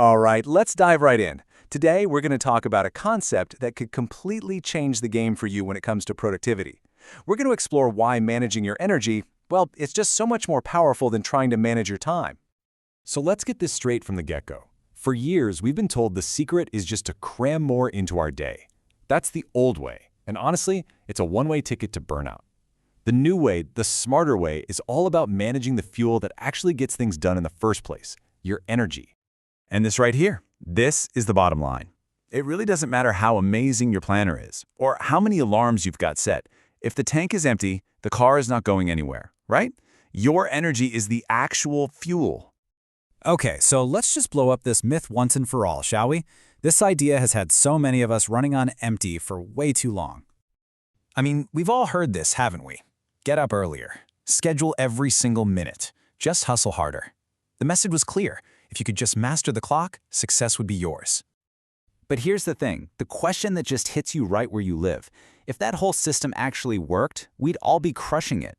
All right, let's dive right in. Today, we're going to talk about a concept that could completely change the game for you when it comes to productivity. We're going to explore why managing your energy, well, it's just so much more powerful than trying to manage your time. So let's get this straight from the get-go. For years, we've been told the secret is just to cram more into our day. That's the old way, and honestly, it's a one-way ticket to burnout. The new way, the smarter way, is all about managing the fuel that actually gets things done in the first place, your energy. And this right here, this is the bottom line. It really doesn't matter how amazing your planner is or how many alarms you've got set. If the tank is empty, the car is not going anywhere, right? Your energy is the actual fuel. Okay, so let's just blow up this myth once and for all, shall we? This idea has had so many of us running on empty for way too long. I mean, we've all heard this, haven't we? Get up earlier. Schedule every single minute. Just hustle harder. The message was clear. If you could just master the clock, success would be yours. But here's the thing, the question that just hits you right where you live. If that whole system actually worked, we'd all be crushing it.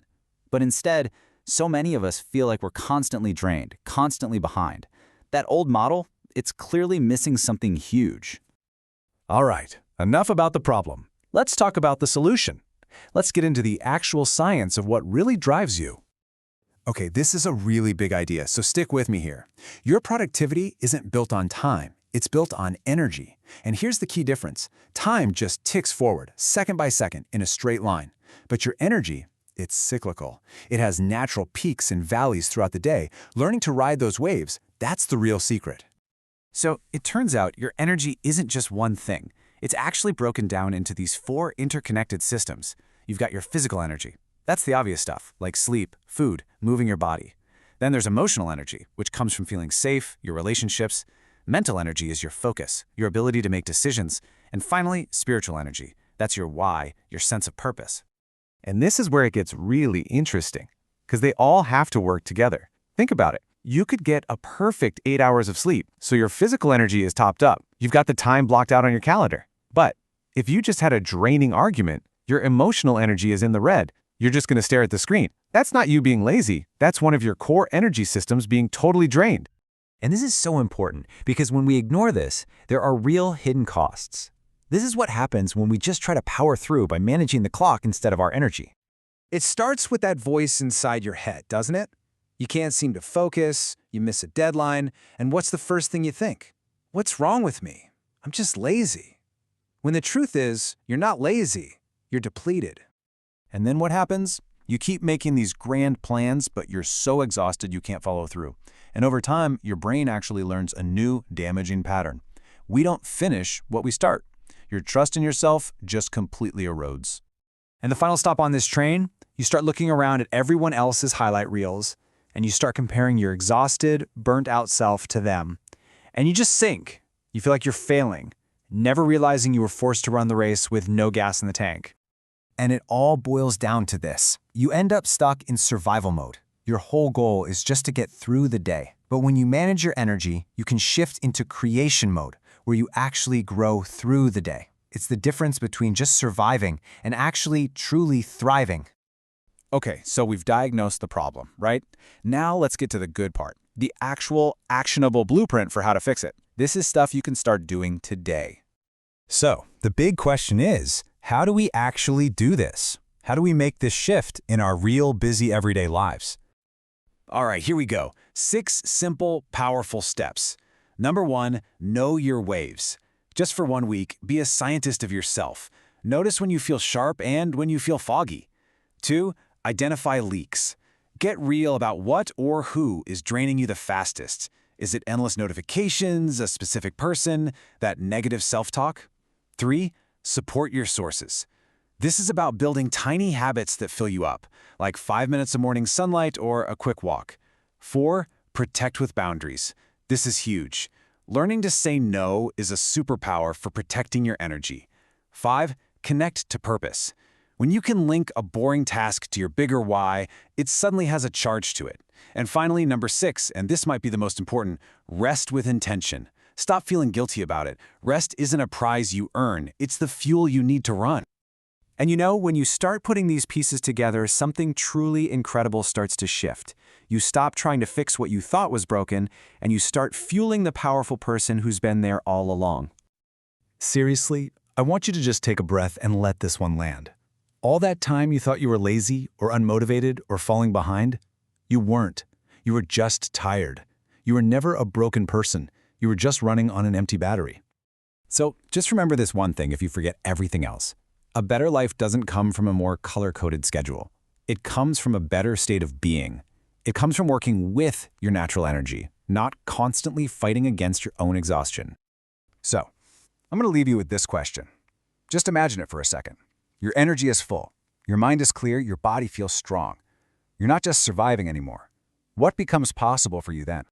But instead, so many of us feel like we're constantly drained, constantly behind. That old model, it's clearly missing something huge. All right, enough about the problem. Let's talk about the solution. Let's get into the actual science of what really drives you. Okay, this is a really big idea, so stick with me here. Your productivity isn't built on time, it's built on energy. And here's the key difference. Time just ticks forward, second by second, in a straight line. But your energy, it's cyclical. It has natural peaks and valleys throughout the day. Learning to ride those waves, that's the real secret. So it turns out your energy isn't just one thing. It's actually broken down into these 4 interconnected systems. You've got your physical energy. That's the obvious stuff, like sleep, food, moving your body. Then there's emotional energy, which comes from feeling safe, your relationships. Mental energy is your focus, your ability to make decisions. And finally, spiritual energy. That's your why, your sense of purpose. And this is where it gets really interesting, because they all have to work together. Think about it. You could get a perfect 8 hours of sleep, so your physical energy is topped up. You've got the time blocked out on your calendar. But if you just had a draining argument, your emotional energy is in the red. You're just going to stare at the screen. That's not you being lazy. That's one of your core energy systems being totally drained. And this is so important because when we ignore this, there are real hidden costs. This is what happens when we just try to power through by managing the clock instead of our energy. It starts with that voice inside your head, doesn't it? You can't seem to focus, you miss a deadline, and what's the first thing you think? What's wrong with me? I'm just lazy. When the truth is, you're not lazy, you're depleted. And then what happens? You keep making these grand plans, but you're so exhausted you can't follow through. And over time, your brain actually learns a new damaging pattern. We don't finish what we start. Your trust in yourself just completely erodes. And the final stop on this train, you start looking around at everyone else's highlight reels, and you start comparing your exhausted, burnt-out self to them. And you just sink. You feel like you're failing, never realizing you were forced to run the race with no gas in the tank. And it all boils down to this. You end up stuck in survival mode. Your whole goal is just to get through the day. But when you manage your energy, you can shift into creation mode, where you actually grow through the day. It's the difference between just surviving and actually truly thriving. Okay, so we've diagnosed the problem, right? Now let's get to the good part, the actual actionable blueprint for how to fix it. This is stuff you can start doing today. So the big question is, how do we actually do this? How do we make this shift in our real busy everyday lives? All right, here we go. 6 simple, powerful steps. Number 1, know your waves. Just for 1 week, be a scientist of yourself. Notice when you feel sharp and when you feel foggy. 2, identify leaks. Get real about what or who is draining you the fastest. Is it endless notifications, a specific person, that negative self-talk? 3, support your sources. This is about building tiny habits that fill you up, like 5 minutes of morning sunlight or a quick walk. 4, protect with boundaries. This is huge. Learning to say no is a superpower for protecting your energy. 5, connect to purpose. When you can link a boring task to your bigger why, it suddenly has a charge to it. And finally, number 6, and this might be the most important, rest with intention. Stop feeling guilty about it. Rest isn't a prize you earn, it's the fuel you need to run. And you know, when you start putting these pieces together, something truly incredible starts to shift. You stop trying to fix what you thought was broken, and you start fueling the powerful person who's been there all along. Seriously, I want you to just take a breath and let this one land. All that time you thought you were lazy or unmotivated or falling behind, you weren't. You were just tired. You were never a broken person. You were just running on an empty battery. So just remember this one thing if you forget everything else. A better life doesn't come from a more color-coded schedule. It comes from a better state of being. It comes from working with your natural energy, not constantly fighting against your own exhaustion. So, I'm going to leave you with this question. Just imagine it for a second. Your energy is full. Your mind is clear. Your body feels strong. You're not just surviving anymore. What becomes possible for you then?